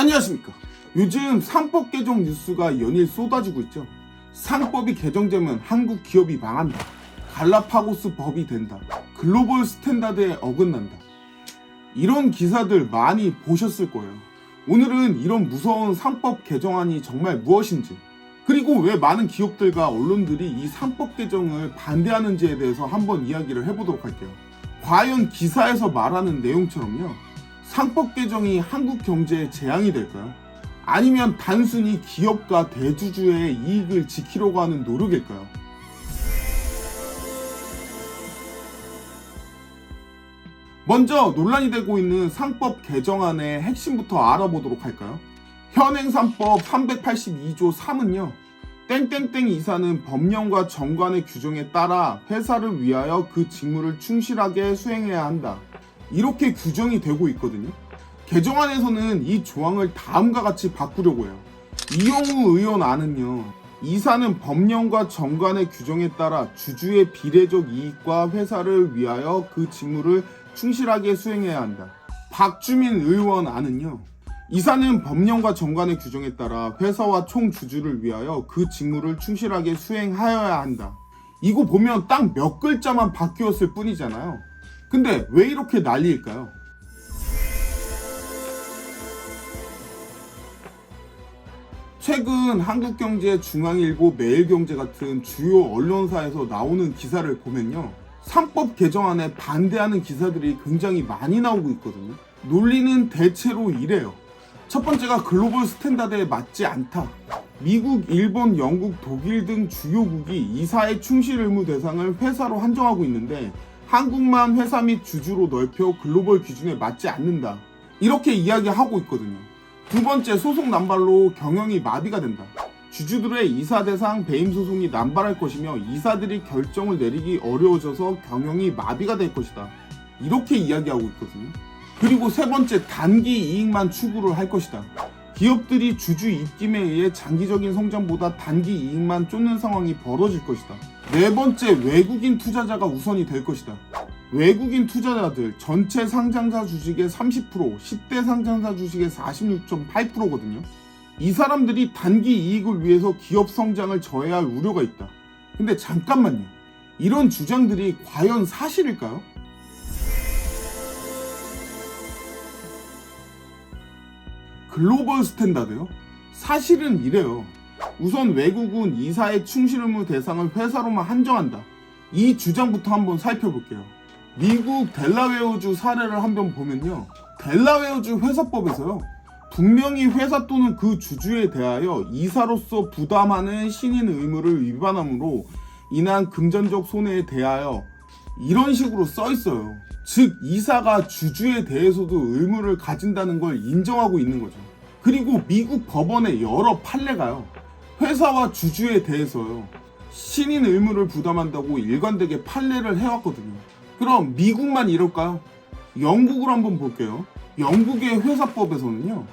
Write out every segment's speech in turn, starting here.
안녕하십니까. 요즘 상법 개정 뉴스가 연일 쏟아지고 있죠. 상법이 개정되면 한국 기업이 망한다. 갈라파고스 법이 된다. 글로벌 스탠다드에 어긋난다. 이런 기사들 많이 보셨을 거예요. 오늘은 이런 무서운 상법 개정안이 정말 무엇인지, 그리고 왜 많은 기업들과 언론들이 이 상법 개정을 반대하는지에 대해서 한번 이야기를 해보도록 할게요. 과연 기사에서 말하는 내용처럼요, 상법 개정이 한국 경제에 재앙이 될까요? 아니면 단순히 기업과 대주주의 이익을 지키려고 하는 노력일까요? 먼저 논란이 되고 있는 상법 개정안의 핵심부터 알아보도록 할까요? 현행산법 382조 3은요, 땡땡땡 이사는 법령과 정관의 규정에 따라 회사를 위하여 그 직무를 충실하게 수행해야 한다, 이렇게 규정이 되고 있거든요. 개정안에서는 이 조항을 다음과 같이 바꾸려고 해요. 이영우 의원 안은요, 이사는 법령과 정관의 규정에 따라 주주의 비례적 이익과 회사를 위하여 그 직무를 충실하게 수행해야 한다. 박주민 의원 안은요, 이사는 법령과 정관의 규정에 따라 회사와 총 주주를 위하여 그 직무를 충실하게 수행하여야 한다. 이거 보면 딱 몇 글자만 바뀌었을 뿐이잖아요. 근데 왜 이렇게 난리일까요? 최근 한국경제, 중앙일보, 매일경제 같은 주요 언론사에서 나오는 기사를 보면요, 상법 개정안에 반대하는 기사들이 굉장히 많이 나오고 있거든요. 논리는 대체로 이래요. 첫 번째가 글로벌 스탠다드에 맞지 않다. 미국, 일본, 영국, 독일 등 주요국이 이사의 충실 의무 대상을 회사로 한정하고 있는데 한국만 회사 및 주주로 넓혀 글로벌 기준에 맞지 않는다, 이렇게 이야기하고 있거든요. 두 번째, 소송 남발로 경영이 마비가 된다. 주주들의 이사 대상 배임 소송이 남발할 것이며 이사들이 결정을 내리기 어려워져서 경영이 마비가 될 것이다, 이렇게 이야기하고 있거든요. 그리고 세 번째, 단기 이익만 추구를 할 것이다. 기업들이 주주 입김에 의해 장기적인 성장보다 단기 이익만 쫓는 상황이 벌어질 것이다. 네 번째, 외국인 투자자가 우선이 될 것이다. 외국인 투자자들 전체 상장사 주식의 30%, 10대 상장사 주식의 46.8%거든요. 이 사람들이 단기 이익을 위해서 기업 성장을 저해할 우려가 있다. 근데 잠깐만요. 이런 주장들이 과연 사실일까요? 글로벌 스탠다드요? 사실은 이래요. 우선 외국은 이사의 충실 의무 대상을 회사로만 한정한다. 이 주장부터 한번 살펴볼게요. 미국 델라웨어주 사례를 한번 보면요, 델라웨어주 회사법에서요, 분명히 회사 또는 그 주주에 대하여 이사로서 부담하는 신인 의무를 위반함으로 인한 금전적 손해에 대하여, 이런 식으로 써 있어요. 즉 이사가 주주에 대해서도 의무를 가진다는 걸 인정하고 있는 거죠. 그리고 미국 법원의 여러 판례가요, 회사와 주주에 대해서요, 신인 의무를 부담한다고 일관되게 판례를 해왔거든요. 그럼 미국만 이럴까요? 영국을 한번 볼게요. 영국의 회사법에서는요,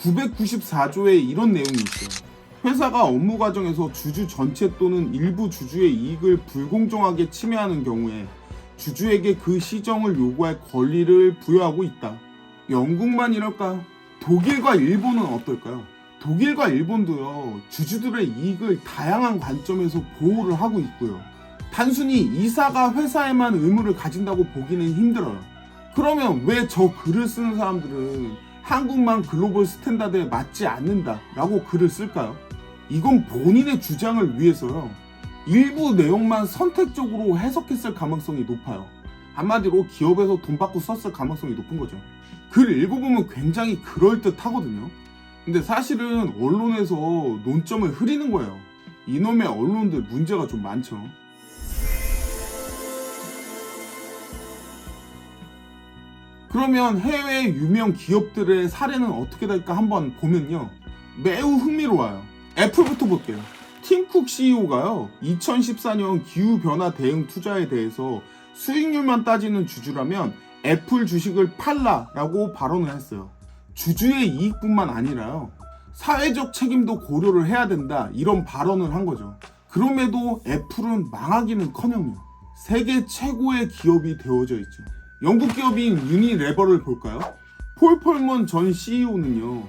994조에 이런 내용이 있어요. 회사가 업무 과정에서 주주 전체 또는 일부 주주의 이익을 불공정하게 침해하는 경우에 주주에게 그 시정을 요구할 권리를 부여하고 있다. 영국만 이럴까요? 독일과 일본은 어떨까요? 독일과 일본도요, 주주들의 이익을 다양한 관점에서 보호를 하고 있고요. 단순히 이사가 회사에만 의무를 가진다고 보기는 힘들어요. 그러면 왜 저 글을 쓰는 사람들은 한국만 글로벌 스탠다드에 맞지 않는다 라고 글을 쓸까요? 이건 본인의 주장을 위해서요, 일부 내용만 선택적으로 해석했을 가능성이 높아요. 한마디로 기업에서 돈 받고 썼을 가능성이 높은 거죠. 글 읽어보면 굉장히 그럴듯하거든요. 근데 사실은 언론에서 논점을 흐리는 거예요. 이놈의 언론들 문제가 좀 많죠. 그러면 해외 유명 기업들의 사례는 어떻게 될까 한번 보면요, 매우 흥미로워요. 애플부터 볼게요. 팀쿡 CEO가요, 2014년 기후변화 대응 투자에 대해서 수익률만 따지는 주주라면 애플 주식을 팔라라고 발언을 했어요. 주주의 이익뿐만 아니라요, 사회적 책임도 고려를 해야 된다, 이런 발언을 한 거죠. 그럼에도 애플은 망하기는커녕 세계 최고의 기업이 되어져 있죠. 영국 기업인 유니레버를 볼까요? 폴 펄먼 전 CEO는요,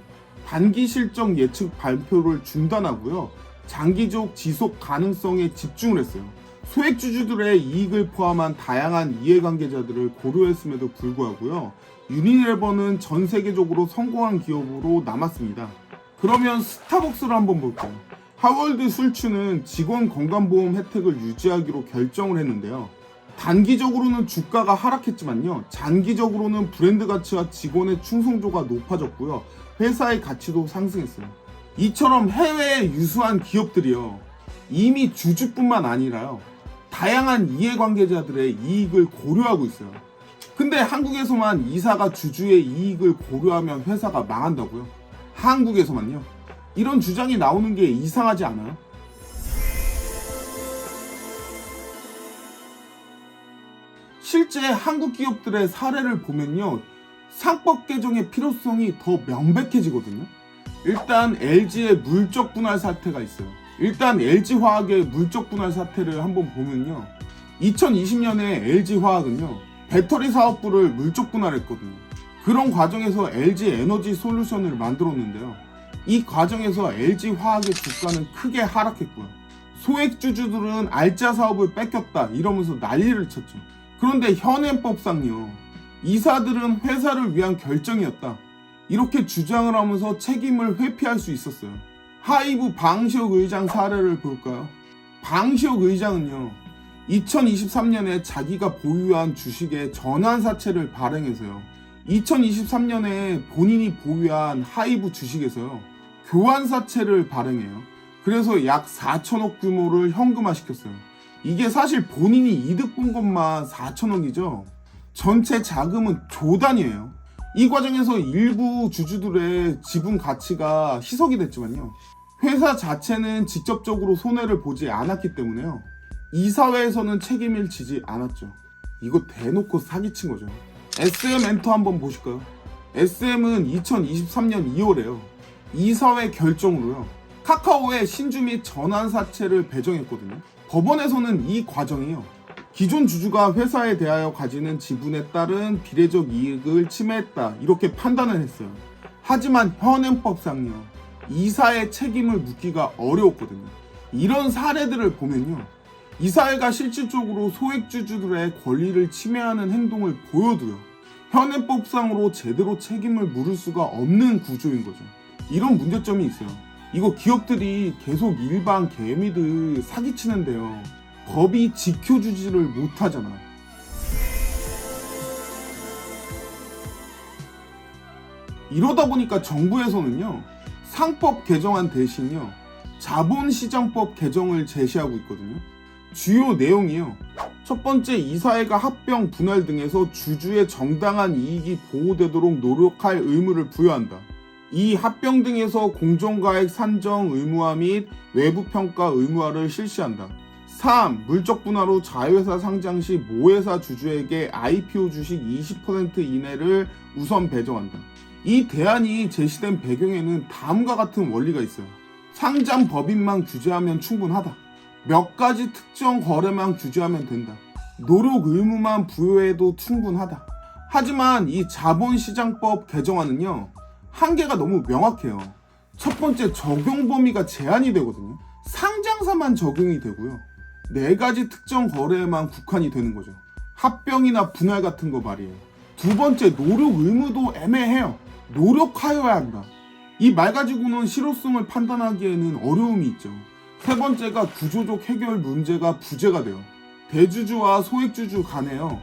단기 실적 예측 발표를 중단하고요. 장기적 지속 가능성에 집중을 했어요. 소액주주들의 이익을 포함한 다양한 이해관계자들을 고려했음에도 불구하고요. 유니레버는 전 세계적으로 성공한 기업으로 남았습니다. 그러면 스타벅스를 한번 볼까요? 하월드 술츠는 직원 건강보험 혜택을 유지하기로 결정을 했는데요. 단기적으로는 주가가 하락했지만요. 장기적으로는 브랜드 가치와 직원의 충성도가 높아졌고요. 회사의 가치도 상승했어요. 이처럼 해외에 유수한 기업들이요. 이미 주주뿐만 아니라요. 다양한 이해관계자들의 이익을 고려하고 있어요. 근데 한국에서만 이사가 주주의 이익을 고려하면 회사가 망한다고요? 한국에서만요. 이런 주장이 나오는 게 이상하지 않아요? 실제 한국 기업들의 사례를 보면요. 상법 개정의 필요성이 더 명백해지거든요. 일단 LG의 물적 분할 사태가 있어요. 일단 LG화학의 물적 분할 사태를 한번 보면요. 2020년에 LG화학은요. 배터리 사업부를 물적 분할했거든요. 그런 과정에서 LG에너지 솔루션을 만들었는데요. 이 과정에서 LG화학의 주가는 크게 하락했고요. 소액주주들은 알짜 사업을 뺏겼다 이러면서 난리를 쳤죠. 그런데 현행법상요. 이사들은 회사를 위한 결정이었다. 이렇게 주장을 하면서 책임을 회피할 수 있었어요. 하이브 방시혁 의장 사례를 볼까요? 방시혁 의장은요. 2023년에 자기가 보유한 주식의 전환사채를 발행해서요. 2023년에 본인이 보유한 하이브 주식에서요. 교환사채를 발행해요. 그래서 약 4천억 규모를 현금화시켰어요. 이게 사실 본인이 이득 본 것만 4천억이죠. 전체 자금은 조 단위예요. 이 과정에서 일부 주주들의 지분 가치가 희석이 됐지만요. 회사 자체는 직접적으로 손해를 보지 않았기 때문에요. 이사회에서는 책임을 지지 않았죠. 이거 대놓고 사기친 거죠. SM 엔터 한번 보실까요? SM은 2023년 2월에요. 이사회 결정으로요. 카카오의 신주 및 전환사채를 배정했거든요. 법원에서는 이 과정이요. 기존 주주가 회사에 대하여 가지는 지분에 따른 비례적 이익을 침해했다 이렇게 판단을 했어요. 하지만 현행법상요. 이사의 책임을 묻기가 어려웠거든요. 이런 사례들을 보면요. 이사회가 실질적으로 소액주주들의 권리를 침해하는 행동을 보여도요. 현행법상으로 제대로 책임을 물을 수가 없는 구조인 거죠. 이런 문제점이 있어요. 이거 기업들이 계속 일반 개미들 사기치는데요. 법이 지켜주지를 못하잖아. 이러다 보니까 정부에서는요. 상법 개정안 대신요. 자본시장법 개정을 제시하고 있거든요. 주요 내용이요. 첫 번째, 이사회가 합병, 분할 등에서 주주의 정당한 이익이 보호되도록 노력할 의무를 부여한다. 이 합병 등에서 공정가액 산정 의무화 및 외부 평가 의무화를 실시한다. 3. 물적 분할 후 자회사 상장 시 모회사 주주에게 IPO 주식 20% 이내를 우선 배정한다. 이 대안이 제시된 배경에는 다음과 같은 원리가 있어요. 상장 법인만 규제하면 충분하다. 몇 가지 특정 거래만 규제하면 된다. 노력 의무만 부여해도 충분하다. 하지만 이 자본시장법 개정안은요. 한계가 너무 명확해요. 첫 번째, 적용 범위가 제한이 되거든요. 상장사만 적용이 되고요. 4가지 특정 거래에만 국한이 되는 거죠. 합병이나 분할 같은 거 말이에요. 두 번째, 노력 의무도 애매해요. 노력하여야 한다. 이 말 가지고는 실효성을 판단하기에는 어려움이 있죠. 세 번째가 구조적 해결 문제가 부재가 돼요. 대주주와 소액주주 간에요.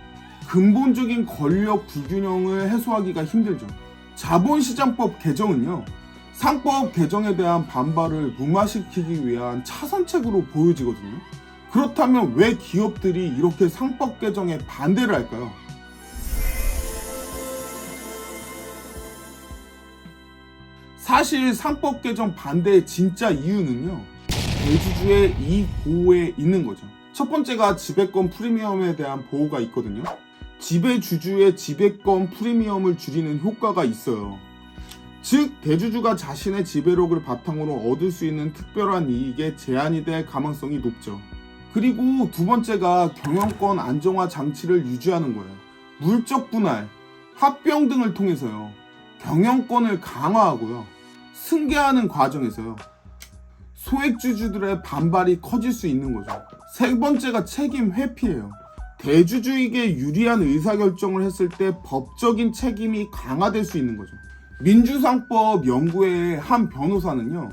근본적인 권력 불균형을 해소하기가 힘들죠. 자본시장법 개정은요. 상법 개정에 대한 반발을 무마시키기 위한 차선책으로 보여지거든요. 그렇다면 왜 기업들이 이렇게 상법 개정에 반대를 할까요? 사실 상법 개정 반대의 진짜 이유는요. 대주주의 이익 보호에 있는 거죠. 첫 번째가 지배권 프리미엄에 대한 보호가 있거든요. 지배주주의 지배권 프리미엄을 줄이는 효과가 있어요. 즉 대주주가 자신의 지배력을 바탕으로 얻을 수 있는 특별한 이익에 제한이 될 가능성이 높죠. 그리고 두 번째가 경영권 안정화 장치를 유지하는 거예요. 물적 분할, 합병 등을 통해서요. 경영권을 강화하고요. 승계하는 과정에서요. 소액주주들의 반발이 커질 수 있는 거죠. 세 번째가 책임 회피예요. 대주주에게 유리한 의사결정을 했을 때 법적인 책임이 강화될 수 있는 거죠. 민주상법 연구회의 한 변호사는요,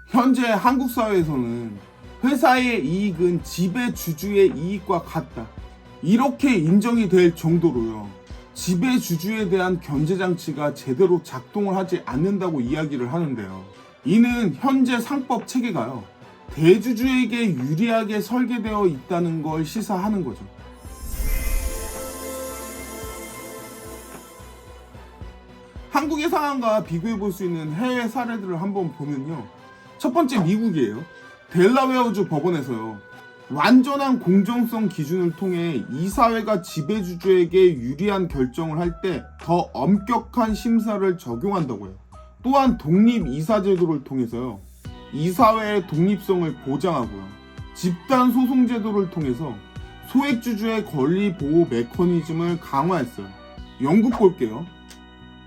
현재 한국 사회에서는 회사의 이익은 지배주주의 이익과 같다, 이렇게 인정이 될 정도로요, 지배주주에 대한 견제장치가 제대로 작동을 하지 않는다고 이야기를 하는데요. 이는 현재 상법 체계가요, 대주주에게 유리하게 설계되어 있다는 걸 시사하는 거죠. 한국의 상황과 비교해 볼 수 있는 해외 사례들을 한번 보면요. 첫 번째 미국이에요. 델라웨어주 법원에서요, 완전한 공정성 기준을 통해 이사회가 지배주주에게 유리한 결정을 할 때 더 엄격한 심사를 적용한다고요. 또한 독립이사제도를 통해서요, 이사회의 독립성을 보장하고요, 집단소송제도를 통해서 소액주주의 권리 보호 메커니즘을 강화했어요. 영국 볼게요.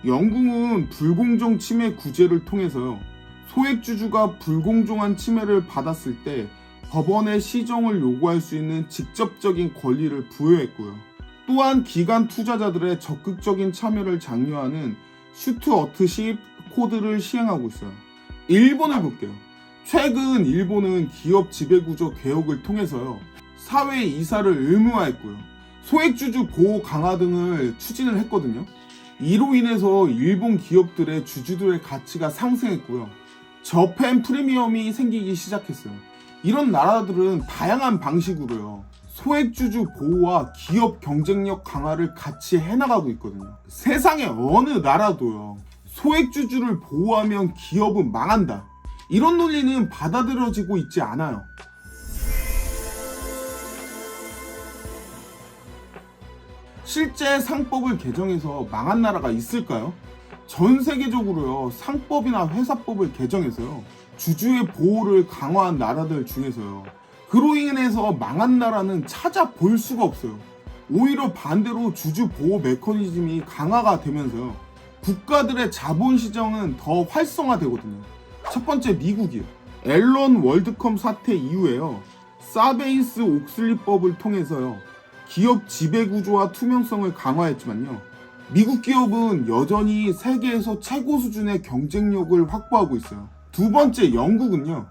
영국은 불공정 침해 구제를 통해서요, 소액주주가 불공정한 침해를 받았을 때 법원의 시정을 요구할 수 있는 직접적인 권리를 부여했고요. 또한 기관 투자자들의 적극적인 참여를 장려하는 슈트어트십 코드를 시행하고 있어요. 일본을 볼게요. 최근 일본은 기업 지배구조 개혁을 통해서요, 사회 이사를 의무화했고요, 소액주주 보호 강화 등을 추진을 했거든요. 이로 인해서 일본 기업들의 주주들의 가치가 상승했고요, 저펜 프리미엄이 생기기 시작했어요. 이런 나라들은 다양한 방식으로요, 소액주주 보호와 기업 경쟁력 강화를 같이 해나가고 있거든요. 세상의 어느 나라도요, 소액주주를 보호하면 기업은 망한다, 이런 논리는 받아들여지고 있지 않아요. 실제 상법을 개정해서 망한 나라가 있을까요? 전 세계적으로요, 상법이나 회사법을 개정해서요, 주주의 보호를 강화한 나라들 중에서요, 그로 인해서 망한 나라는 찾아볼 수가 없어요. 오히려 반대로 주주 보호 메커니즘이 강화가 되면서요, 국가들의 자본시장은 더 활성화되거든요. 첫 번째 미국이요. 앨런 월드컵 사태 이후에요, 사베이스 옥슬리법을 통해서요, 기업 지배구조와 투명성을 강화했지만요, 미국 기업은 여전히 세계에서 최고 수준의 경쟁력을 확보하고 있어요. 두 번째 영국은요,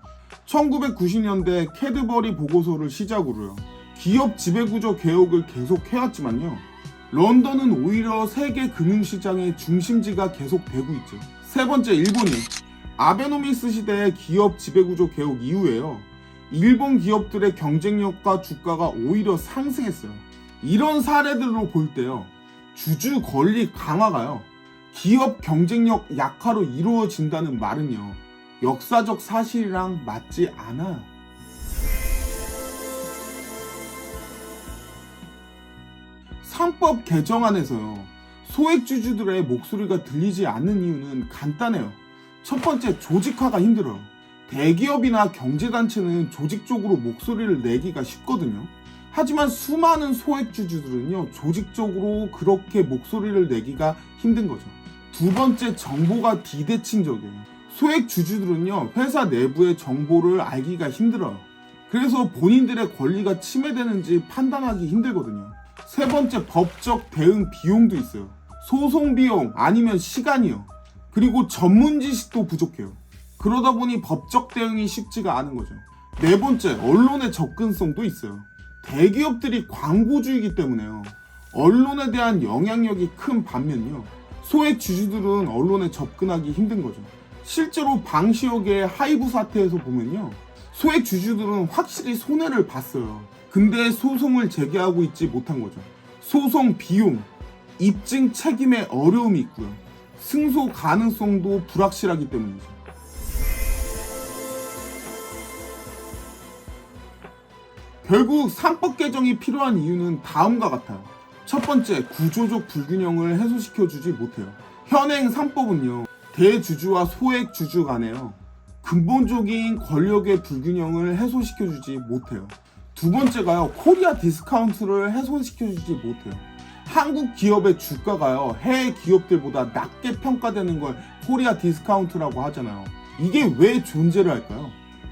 1990년대 캐드버리 보고서를 시작으로요, 기업 지배구조 개혁을 계속 해왔지만요, 런던은 오히려 세계 금융시장의 중심지가 계속 되고 있죠. 세 번째 일본이요. 아베노미스 시대의 기업 지배구조 개혁 이후에요, 일본 기업들의 경쟁력과 주가가 오히려 상승했어요. 이런 사례들로 볼 때요, 주주 권리 강화가요, 기업 경쟁력 약화로 이루어진다는 말은요, 역사적 사실이랑 맞지 않아요. 상법 개정안에서요, 소액주주들의 목소리가 들리지 않는 이유는 간단해요. 첫 번째, 조직화가 힘들어요. 대기업이나 경제단체는 조직적으로 목소리를 내기가 쉽거든요. 하지만 수많은 소액주주들은요, 조직적으로 그렇게 목소리를 내기가 힘든 거죠. 두 번째, 정보가 비대칭적이에요. 소액주주들은요, 회사 내부의 정보를 알기가 힘들어요. 그래서 본인들의 권리가 침해되는지 판단하기 힘들거든요. 세 번째, 법적 대응 비용도 있어요. 소송 비용 아니면 시간이요. 그리고 전문 지식도 부족해요. 그러다 보니 법적 대응이 쉽지가 않은 거죠. 네 번째, 언론의 접근성도 있어요. 대기업들이 광고주이기 때문에요, 언론에 대한 영향력이 큰 반면요, 소액 주주들은 언론에 접근하기 힘든 거죠. 실제로 방시혁의 하이브 사태에서 보면요, 소액 주주들은 확실히 손해를 봤어요. 근데 소송을 제기하고 있지 못한 거죠. 소송 비용, 입증 책임에 어려움이 있고요, 승소 가능성도 불확실하기 때문이죠. 결국 상법 개정이 필요한 이유는 다음과 같아요. 첫 번째, 구조적 불균형을 해소시켜주지 못해요. 현행 상법은요, 대주주와 소액주주 간에요, 근본적인 권력의 불균형을 해소시켜주지 못해요. 두 번째가요, 코리아 디스카운트를 해소시켜주지 못해요. 한국 기업의 주가가요, 해외 기업들보다 낮게 평가되는 걸 코리아 디스카운트라고 하잖아요. 이게 왜 존재를 할까요?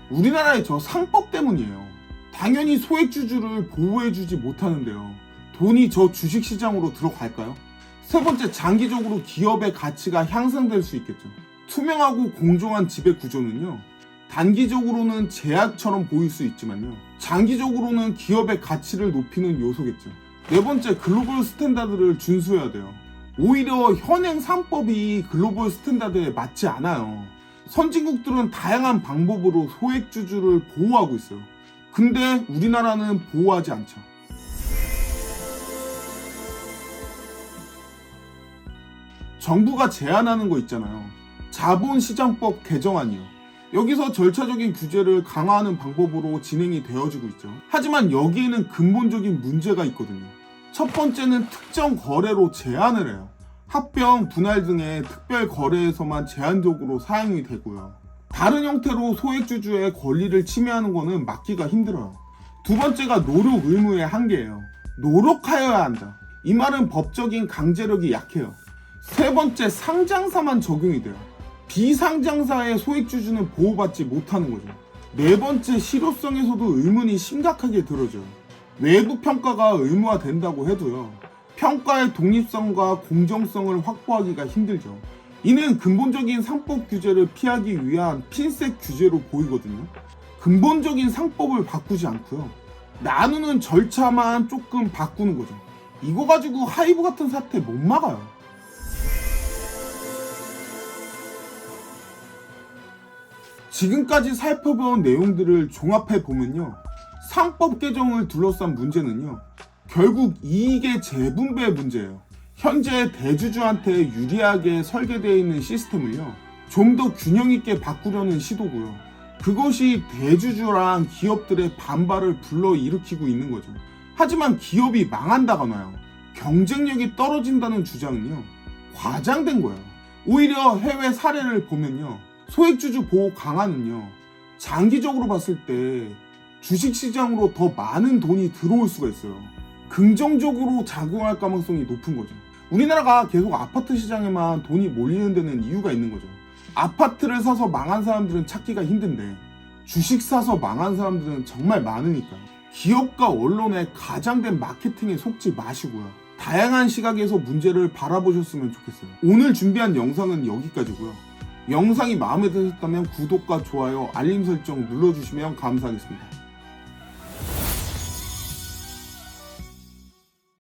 우리나라의 저 상법 때문이에요. 당연히 소액주주를 보호해주지 못하는데요. 돈이 저 주식시장으로 들어갈까요? 세 번째, 장기적으로 기업의 가치가 향상될 수 있겠죠. 투명하고 공정한 지배 구조는요, 단기적으로는 제약처럼 보일 수 있지만요, 장기적으로는 기업의 가치를 높이는 요소겠죠. 네 번째, 글로벌 스탠다드를 준수해야 돼요. 오히려 현행 상법이 글로벌 스탠다드에 맞지 않아요. 선진국들은 다양한 방법으로 소액주주를 보호하고 있어요. 근데 우리나라는 보호하지 않죠. 정부가 제안하는 거 있잖아요. 자본시장법 개정안이요. 여기서 절차적인 규제를 강화하는 방법으로 진행이 되어지고 있죠. 하지만 여기에는 근본적인 문제가 있거든요. 첫 번째는 특정 거래로 제한을 해요. 합병, 분할 등의 특별 거래에서만 제한적으로 사용이 되고요. 다른 형태로 소액주주의 권리를 침해하는 것은 막기가 힘들어요. 두 번째가 노력 의무의 한계예요. 노력하여야 한다. 이 말은 법적인 강제력이 약해요. 세 번째, 상장사만 적용이 돼요. 비상장사의 소액주주는 보호받지 못하는 거죠. 네 번째, 실효성에서도 의문이 심각하게 들어져요. 외부 평가가 의무화된다고 해도요, 평가의 독립성과 공정성을 확보하기가 힘들죠. 이는 근본적인 상법 규제를 피하기 위한 핀셋 규제로 보이거든요. 근본적인 상법을 바꾸지 않고요, 나누는 절차만 조금 바꾸는 거죠. 이거 가지고 하이브 같은 사태 못 막아요. 지금까지 살펴본 내용들을 종합해 보면요, 상법 개정을 둘러싼 문제는요, 결국 이익의 재분배 문제예요. 현재 대주주한테 유리하게 설계되어 있는 시스템을요, 좀 더 균형 있게 바꾸려는 시도고요. 그것이 대주주랑 기업들의 반발을 불러일으키고 있는 거죠. 하지만 기업이 망한다거나요, 경쟁력이 떨어진다는 주장은요, 과장된 거예요. 오히려 해외 사례를 보면요, 소액주주 보호 강화는요, 장기적으로 봤을 때 주식시장으로 더 많은 돈이 들어올 수가 있어요. 긍정적으로 작용할 가능성이 높은 거죠. 우리나라가 계속 아파트 시장에만 돈이 몰리는 데는 이유가 있는 거죠. 아파트를 사서 망한 사람들은 찾기가 힘든데 주식 사서 망한 사람들은 정말 많으니까요. 기업과 언론의 가장된 마케팅에 속지 마시고요, 다양한 시각에서 문제를 바라보셨으면 좋겠어요. 오늘 준비한 영상은 여기까지고요. 영상이 마음에 드셨다면 구독과 좋아요, 알림 설정 눌러주시면 감사하겠습니다.